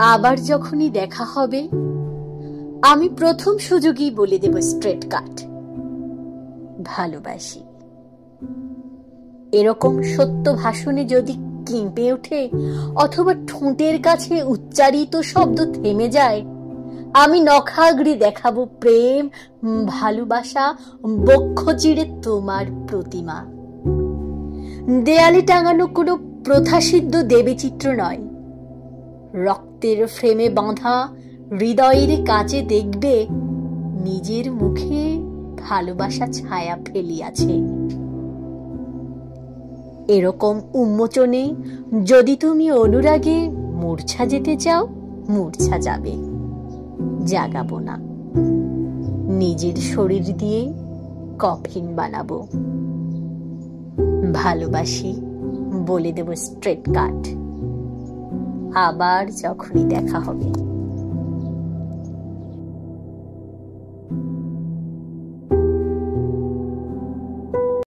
আবার যখনই দেখা হবে আমি প্রথম সুযোগেই বলে দেব স্ট্রেট কাট, ভালোবাসি। এরকম সত্য ভাষণে যদি কেঁপে ওঠে অথবা ঠোঁটের কাছে উচ্চারিত শব্দ থেমে যায়, আমি নখাগ্রে দেখাবো প্রেম, ভালোবাসা, বক্ষ চিরে তোমার প্রতিমা। দেয়ালে টাঙানো কোনো প্রথাসিদ্ধ দেবীচিত্র নয়, রক্তের ফ্রেমে বাঁধা হৃদয়ের কাছে দেখবে নিজের মুখে ভালোবাসা ছায়া ফেলিয়াছে। এরকম উন্মোচনে যদি তুমি অনুরাগে মূর্ছা যেতে চাও, মূর্ছা যাবে, জাগাবো না। নিজের শরীর দিয়ে কফিন বানাবো। ভালোবাসি বলে দেব স্ট্রেট কাট, আবার যখনই দেখা হবে।